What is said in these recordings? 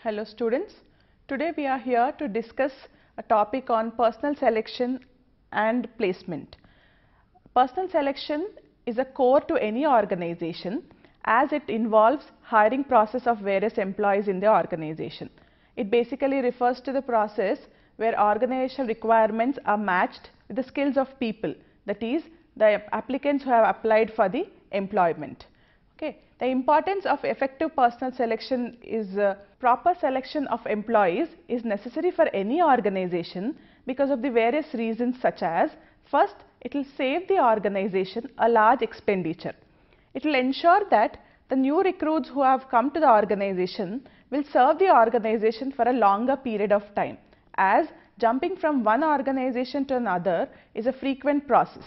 Hello students, today we are here to discuss a topic on personal selection and placement. Personal selection is a core to any organization as it involves hiring process of various employees in the organization. It basically refers to the process where organizational requirements are matched with the skills of people, that is the applicants who have applied for the employment. Okay. The importance of effective personal selection is proper selection of employees is necessary for any organization because of the various reasons, such as first, it will save the organization a large expenditure. It will ensure that the new recruits who have come to the organization will serve the organization for a longer period of time, as jumping from one organization to another is a frequent process.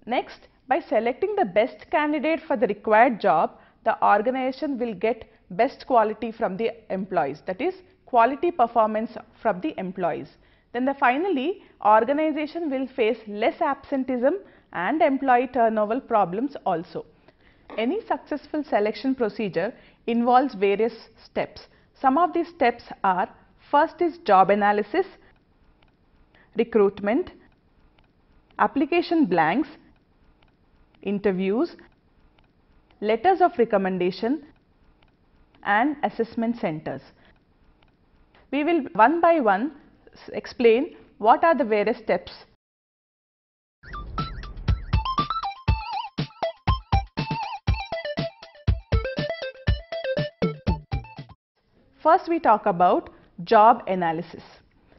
Next, by selecting the best candidate for the required job, the organization will get best quality from the employees, that is quality performance from the employees. Then finally, organization will face less absenteeism and employee turnover problems also. Any successful selection procedure involves various steps. Some of these steps are: first is job analysis, recruitment, application blanks, interviews, letters of recommendation and assessment centers. We will one by one explain what are the various steps. First, we talk about job analysis.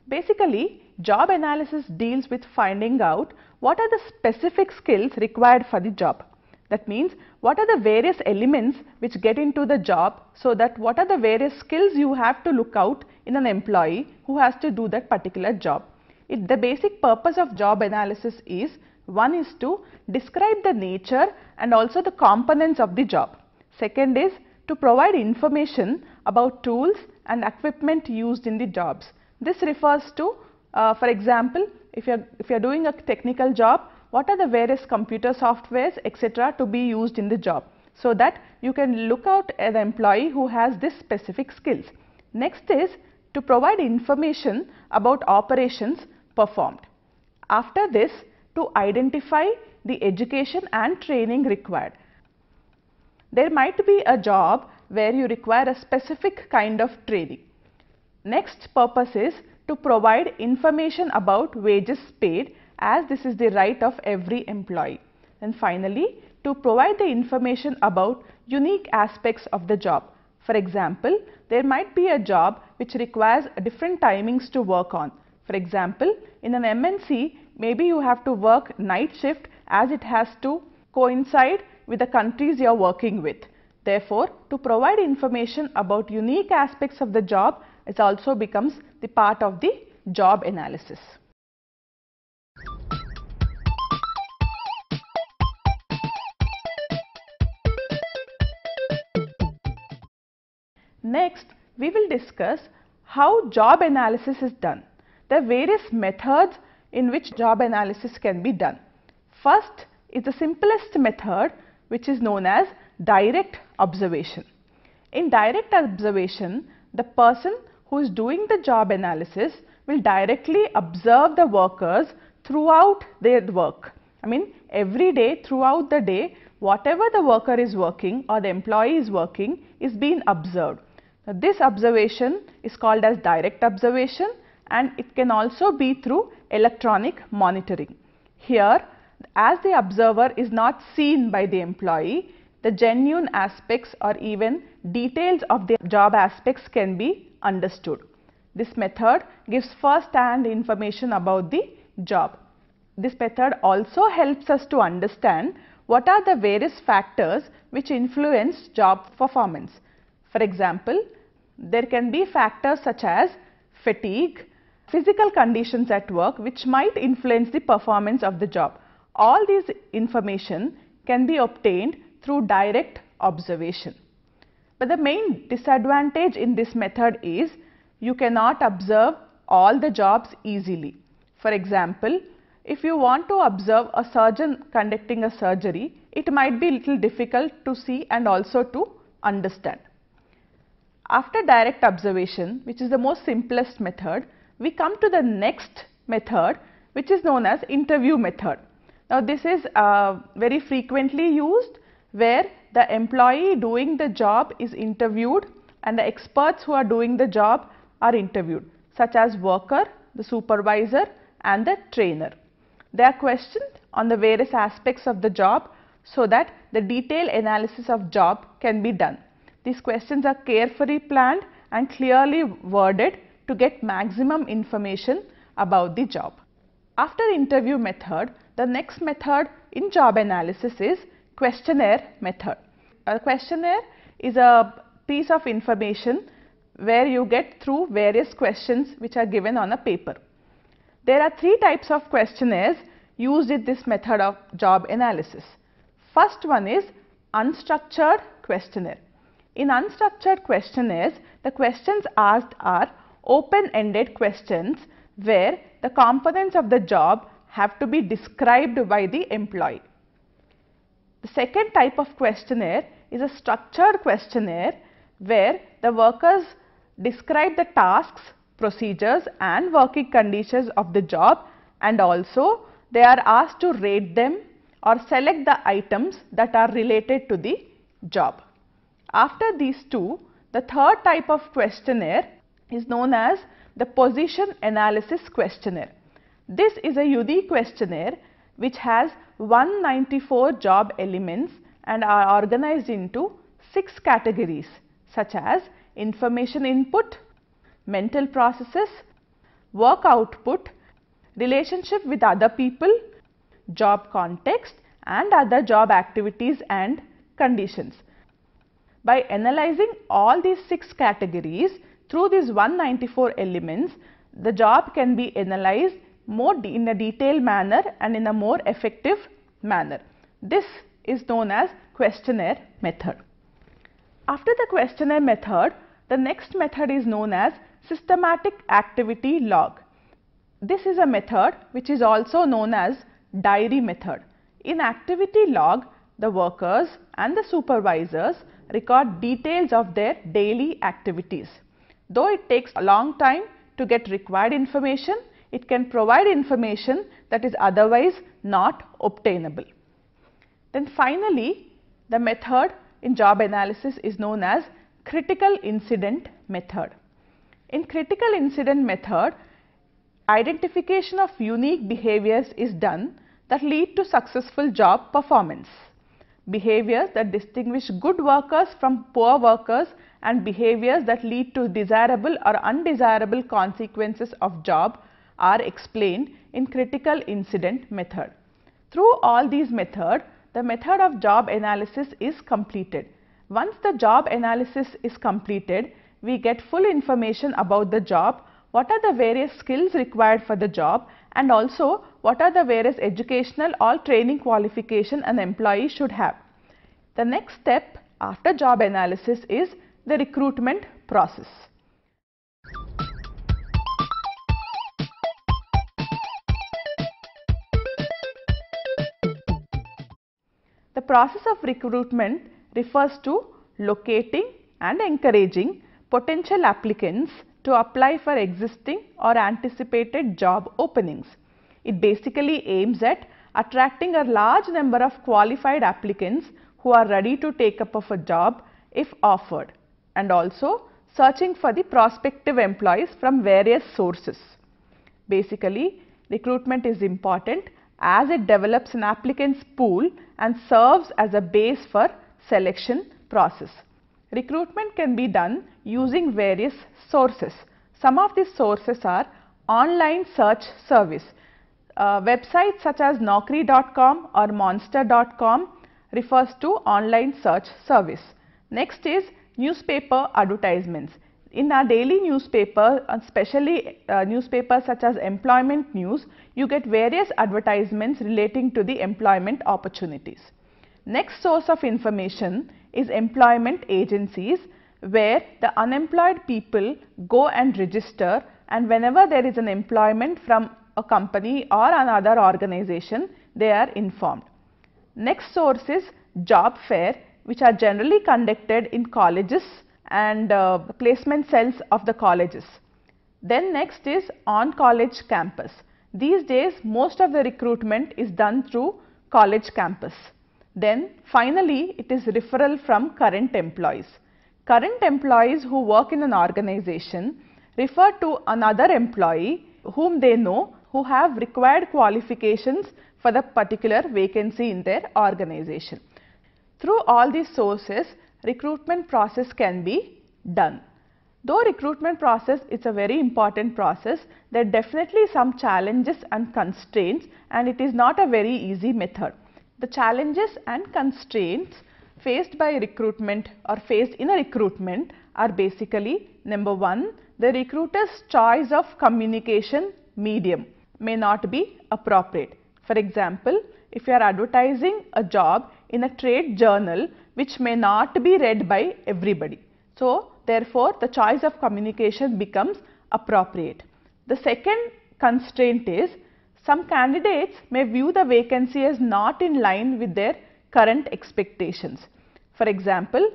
Basically, job analysis deals with finding out what are the specific skills required for the job. That means, what are the various elements which get into the job, so that what are the various skills you have to look out in an employee who has to do that particular job. The basic purpose of job analysis is, one is to describe the nature and also the components of the job. Second is to provide information about tools and equipment used in the jobs. This refers to, for example, if you are doing a technical job, what are the various computer softwares etc. to be used in the job, so that you can look out an employee who has this specific skills. Next is to provide information about operations performed. After this, to identify the education and training required. There might be a job where you require a specific kind of training. Next purpose is to provide information about wages paid, as this is the right of every employee. And finally, to provide the information about unique aspects of the job. For example, there might be a job which requires different timings to work on. For example, in an MNC, maybe you have to work night shift as it has to coincide with the countries you are working with. Therefore, to provide information about unique aspects of the job, it also becomes the part of the job analysis. Next, we will discuss how job analysis is done. There are various methods in which job analysis can be done. First is the simplest method, which is known as direct observation. In direct observation, the person who is doing the job analysis will directly observe the workers throughout their work. Every day, throughout the day, whatever the worker is working or the employee is working is being observed. Now, this observation is called as direct observation, and it can also be through electronic monitoring. Here, as the observer is not seen by the employee, the genuine aspects or even details of the job aspects can be understood. This method gives first-hand information about the job. This method also helps us to understand what are the various factors which influence job performance. For example, there can be factors such as fatigue, physical conditions at work which might influence the performance of the job. All these information can be obtained through direct observation. But the main disadvantage in this method is you cannot observe all the jobs easily. For example, if you want to observe a surgeon conducting a surgery, it might be little difficult to see and also to understand. After direct observation, which is the most simplest method, we come to the next method, which is known as interview method. Now this is very frequently used, where the employee doing the job is interviewed and the experts who are doing the job are interviewed, such as worker, the supervisor and the trainer. They are questioned on the various aspects of the job so that the detailed analysis of job can be done. These questions are carefully planned and clearly worded to get maximum information about the job. After interview method, the next method in job analysis is questionnaire method. A questionnaire is a piece of information where you get through various questions which are given on a paper. There are three types of questionnaires used in this method of job analysis. First one is unstructured questionnaire. In unstructured questionnaires, the questions asked are open-ended questions where the components of the job have to be described by the employee. The second type of questionnaire is a structured questionnaire where the workers describe the tasks, procedures and working conditions of the job, and also they are asked to rate them or select the items that are related to the job. After these two, the third type of questionnaire is known as the position analysis questionnaire. This is a unique questionnaire which has 194 job elements and are organized into 6 categories such as information input, mental processes, work output, relationship with other people, job context and other job activities and conditions. By analyzing all these 6 categories through these 194 elements, the job can be analyzed in a detailed manner and in a more effective manner. This is known as questionnaire method. After the questionnaire method, the next method is known as systematic activity log. This is a method which is also known as diary method. In activity log, the workers and the supervisors record details of their daily activities. Though it takes a long time to get required information, it can provide information that is otherwise not obtainable. Then finally, the method in job analysis is known as critical incident method. In critical incident method, identification of unique behaviors is done that lead to successful job performance. Behaviors that distinguish good workers from poor workers and behaviors that lead to desirable or undesirable consequences of job are explained in critical incident method. Through all these methods, the method of job analysis is completed. Once the job analysis is completed, we get full information about the job, what are the various skills required for the job, and also what are the various educational or training qualification an employee should have. The next step after job analysis is the recruitment process. The process of recruitment refers to locating and encouraging potential applicants to apply for existing or anticipated job openings. It basically aims at attracting a large number of qualified applicants who are ready to take up a job if offered, and also searching for the prospective employees from various sources. Basically, recruitment is important as it develops an applicants pool and serves as a base for selection process. Recruitment can be done using various sources. Some of these sources are online search service. Websites such as Naukri.com or Monster.com refers to online search service. Next is newspaper advertisements. In our daily newspaper, especially newspapers such as Employment News, you get various advertisements relating to the employment opportunities. Next source of information is employment agencies, where the unemployed people go and register, and whenever there is an employment from a company or another organization, they are informed. Next source is job fair, which are generally conducted in colleges and placement cells of the colleges. Then next is on college campus. These days most of the recruitment is done through college campus. Then finally it is referral from current employees. Current employees who work in an organization refer to another employee whom they know who have required qualifications for the particular vacancy in their organization. Through all these sources, recruitment process can be done. Though recruitment process is a very important process, there are definitely some challenges and constraints, and it is not a very easy method. The challenges and constraints faced by recruitment or faced in a recruitment are basically: number one, the recruiter's choice of communication medium may not be appropriate. For example, if you are advertising a job in a trade journal which may not be read by everybody, so therefore the choice of communication becomes appropriate. The second constraint is some candidates may view the vacancy as not in line with their current expectations. For example,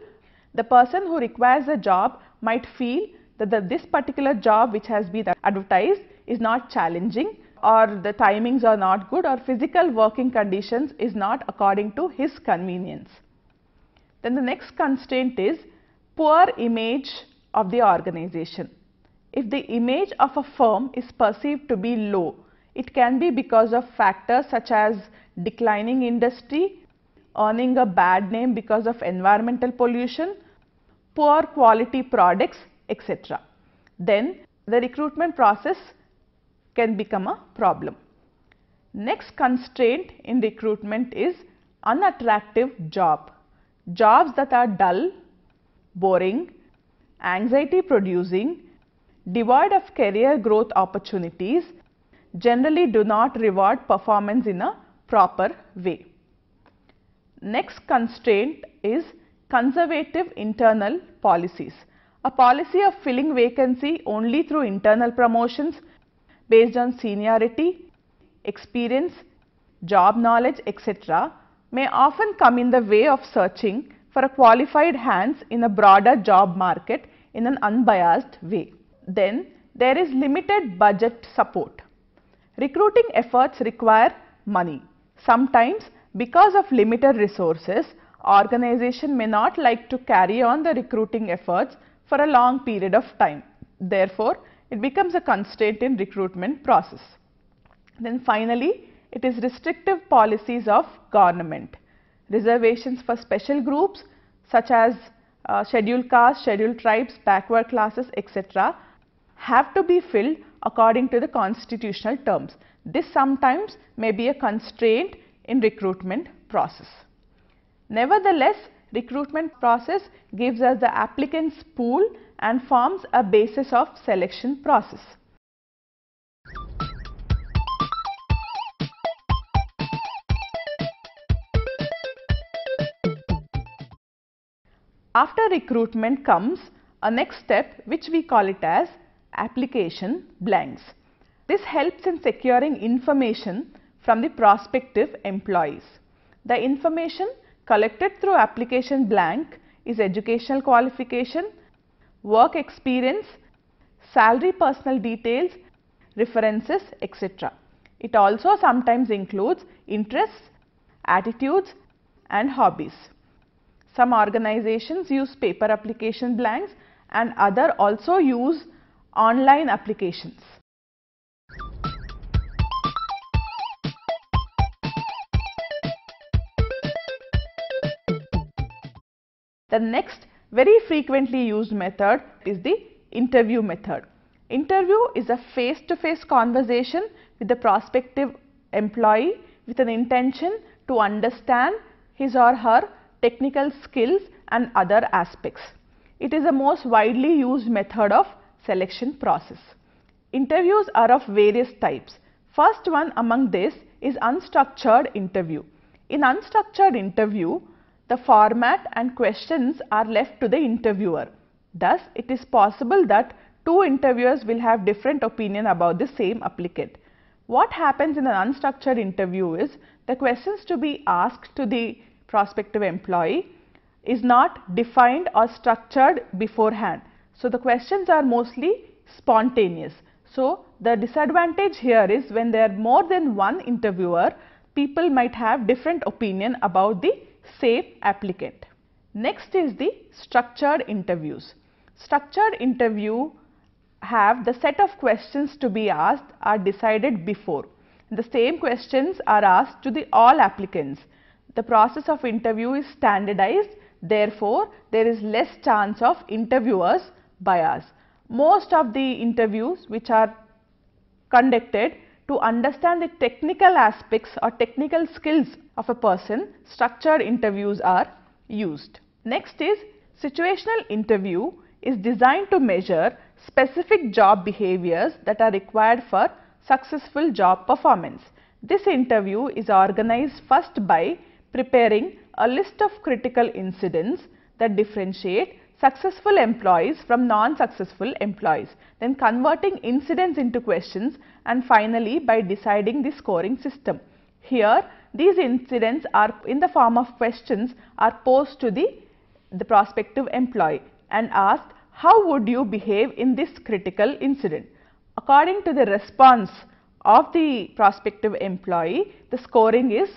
the person who requires a job might feel that this particular job which has been advertised is not challenging, or the timings are not good, or physical working conditions is not according to his convenience. Then the next constraint is poor image of the organization. If the image of a firm is perceived to be low, it can be because of factors such as declining industry, earning a bad name because of environmental pollution, poor quality products, etc. Then the recruitment process can become a problem. Next constraint in recruitment is unattractive job. Jobs that are dull, boring, anxiety producing, devoid of career growth opportunities, generally do not reward performance in a proper way. Next constraint is conservative internal policies. A policy of filling vacancy only through internal promotions based on seniority, experience, job knowledge, etc. may often come in the way of searching for a qualified hands in a broader job market in an unbiased way. Then there is limited budget support. Recruiting efforts require money. Sometimes because of limited resources, organization may not like to carry on the recruiting efforts for a long period of time. Therefore, it becomes a constraint in recruitment process. Then finally, it is restrictive policies of government. Reservations for special groups such as scheduled castes, scheduled tribes, backward classes, etc. have to be filled according to the constitutional terms. This sometimes may be a constraint in recruitment process. Nevertheless, recruitment process gives us the applicants pool and forms a basis of selection process. After recruitment comes a next step which we call it as application blanks. This helps in securing information from the prospective employees. The information collected through application blank is educational qualification, work experience, salary, personal details, references, etc. It also sometimes includes interests, attitudes and hobbies. Some organizations use paper application blanks and other also use online applications. The next very frequently used method is the interview method. Interview is a face-to-face conversation with the prospective employee with an intention to understand his or her technical skills and other aspects. It is the most widely used method of selection process. Interviews are of various types. First one among this is unstructured interview. In unstructured interview, the format and questions are left to the interviewer. Thus, it is possible that two interviewers will have different opinion about the same applicant. What happens in an unstructured interview is the questions to be asked to the prospective employee is not defined or structured beforehand. So, the questions are mostly spontaneous. So, the disadvantage here is when there are more than one interviewer, people might have different opinion about the same applicant. Next is the structured interviews. Structured interview have the set of questions to be asked are decided before. The same questions are asked to the all applicants. The process of interview is standardized, therefore, there is less chance of interviewers bias. Most of the interviews which are conducted to understand the technical aspects or technical skills of a person, structured interviews are used. Next is situational interview is designed to measure specific job behaviors that are required for successful job performance. This interview is organized first by preparing a list of critical incidents that differentiate successful employees from non-successful employees, then converting incidents into questions, and finally by deciding the scoring system. Here these incidents are in the form of questions are posed to the prospective employee and asked, how would you behave in this critical incident? According to the response of the prospective employee, the scoring is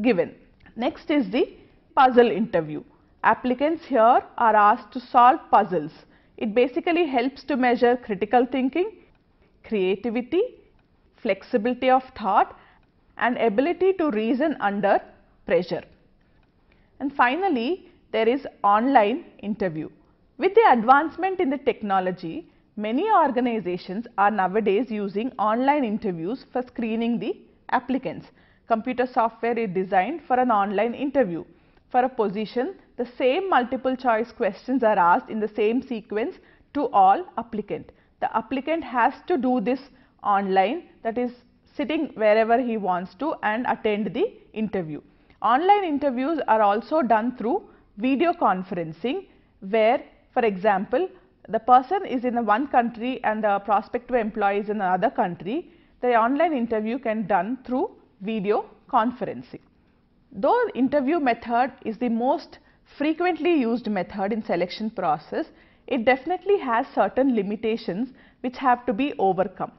given. Next is the puzzle interview. Applicants here are asked to solve puzzles. It basically helps to measure critical thinking, creativity, flexibility of thought and ability to reason under pressure. And finally, there is online interview. With the advancement in the technology, many organizations are nowadays using online interviews for screening the applicants. Computer software is designed for an online interview. For a position, the same multiple choice questions are asked in the same sequence to all applicants. The applicant has to do this online, that is sitting wherever he wants to and attend the interview. Online interviews are also done through video conferencing, where for example, the person is in one country and the prospective employee is in another country. The online interview can be done through video conferencing. Though interview method is the most frequently used method in selection process, it definitely has certain limitations which have to be overcome.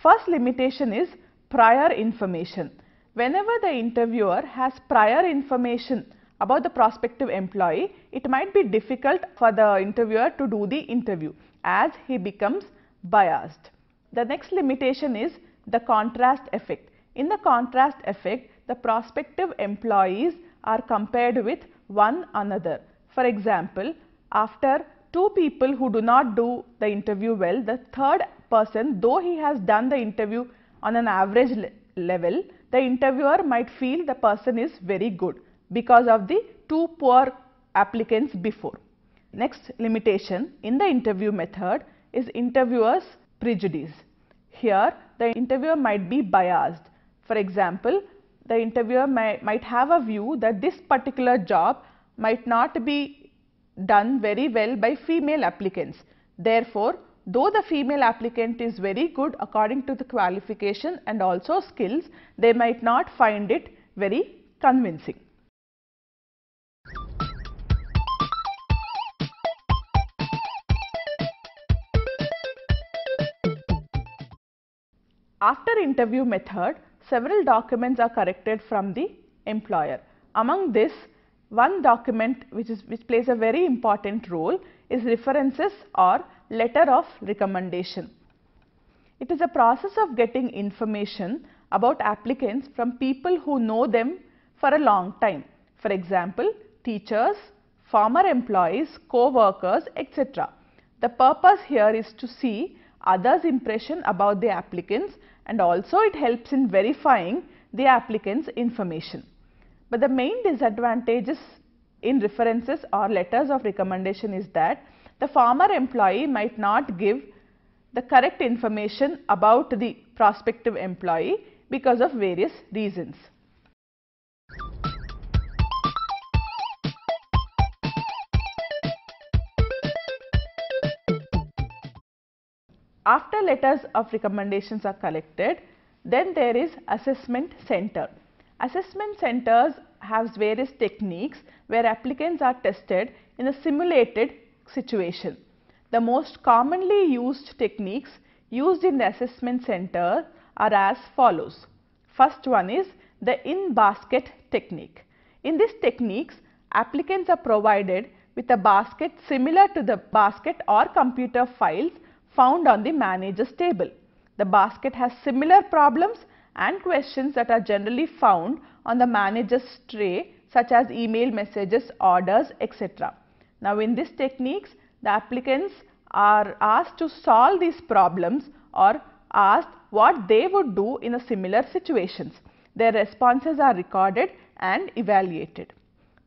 First limitation is prior information. Whenever the interviewer has prior information about the prospective employee, it might be difficult for the interviewer to do the interview as he becomes biased. The next limitation is the contrast effect. In the contrast effect, the prospective employees are compared with one another. For example, after two people who do not do the interview well, the third person, though he has done the interview on an average level, the interviewer might feel the person is very good because of the two poor applicants before. Next limitation in the interview method is interviewer's prejudice. Here the interviewer might be biased. For example, the interviewer might have a view that this particular job might not be done very well by female applicants. Therefore, though the female applicant is very good according to the qualification and also skills, they might not find it very convincing. After interview method, several documents are collected from the employer. Among this, one document which plays a very important role is references or letter of recommendation. It is a process of getting information about applicants from people who know them for a long time. For example, teachers, former employees, co-workers, etc. The purpose here is to see others' impression about the applicants, and also it helps in verifying the applicant's information. But the main disadvantages in references or letters of recommendation is that the former employee might not give the correct information about the prospective employee because of various reasons. After letters of recommendations are collected, then there is assessment center. Assessment centers has various techniques where applicants are tested in a simulated situation. The most commonly used techniques used in the assessment center are as follows. First one is the in-basket technique. In this techniques, applicants are provided with a basket similar to the basket or computer files found on the manager's table. The basket has similar problems and questions that are generally found on the manager's tray, such as email messages, orders, etc. Now, in these techniques, the applicants are asked to solve these problems or asked what they would do in a similar situations. Their responses are recorded and evaluated.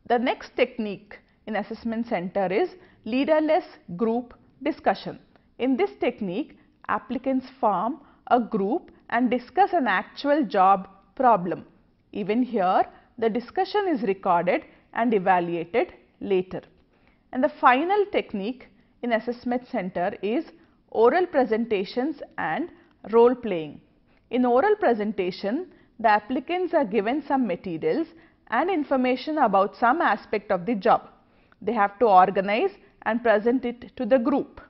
The next technique in assessment center is leaderless group discussion. In this technique, applicants form a group and discuss an actual job problem. Even here, the discussion is recorded and evaluated later. And the final technique in assessment center is oral presentations and role playing. In oral presentation, the applicants are given some materials and information about some aspect of the job. They have to organize and present it to the group.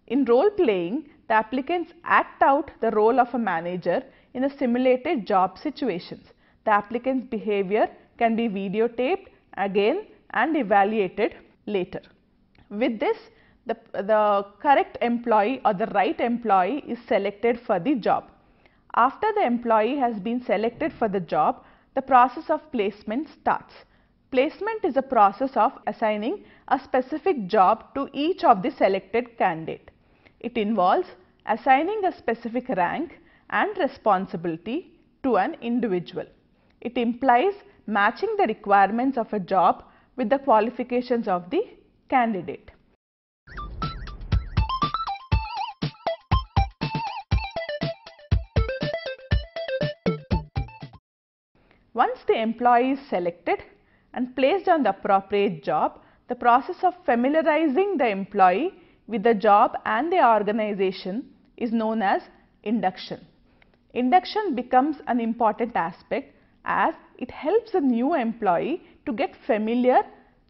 In role playing, the applicants act out the role of a manager in a simulated job situations. The applicant's behavior can be videotaped again and evaluated later. With this, the correct employee or the right employee is selected for the job. After the employee has been selected for the job, the process of placement starts. Placement is a process of assigning a specific job to each of the selected candidate. It involves assigning a specific rank and responsibility to an individual. It implies matching the requirements of a job with the qualifications of the candidate. Once the employee is selected and placed on the appropriate job, the process of familiarizing the employee with the job and the organization is known as induction. Induction becomes an important aspect as it helps the new employee to get familiar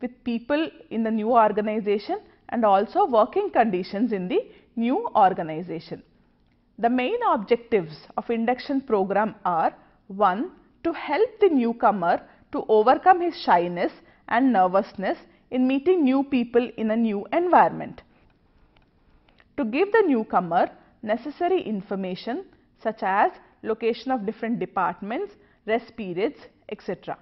with people in the new organization and also working conditions in the new organization. The main objectives of induction program are: 1. To help the newcomer to overcome his shyness and nervousness in meeting new people in a new environment. To give the newcomer necessary information such as location of different departments, rest periods, etc.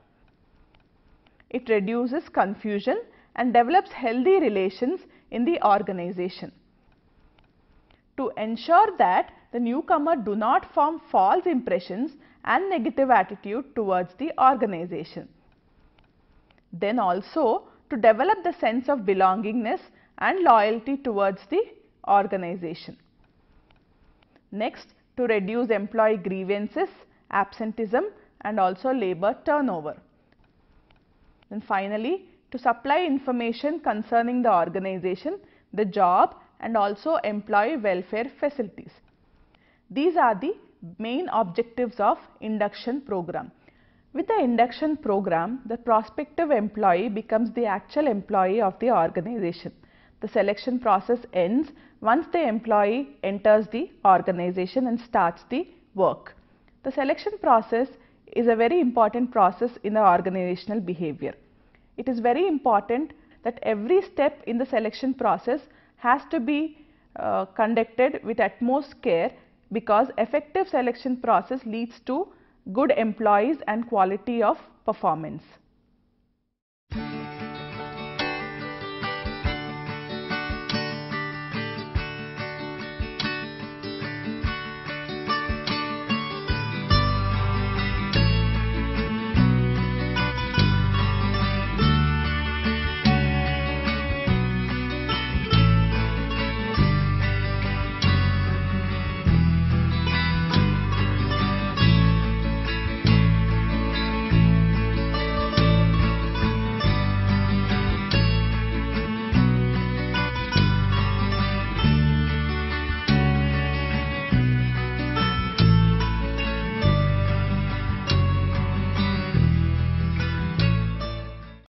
It reduces confusion and develops healthy relations in the organization. To ensure that the newcomer do not form false impressions and negative attitude towards the organization. Then also to develop the sense of belongingness and loyalty towards the organization. Next, to reduce employee grievances, absenteeism and also labor turnover. And finally, to supply information concerning the organization, the job and also employee welfare facilities. These are the main objectives of induction program. With the induction program, the prospective employee becomes the actual employee of the organization. The selection process ends once the employee enters the organization and starts the work. The selection process is a very important process in the organizational behavior. It is very important that every step in the selection process has to be conducted with utmost care, because effective selection process leads to good employees and quality of performance.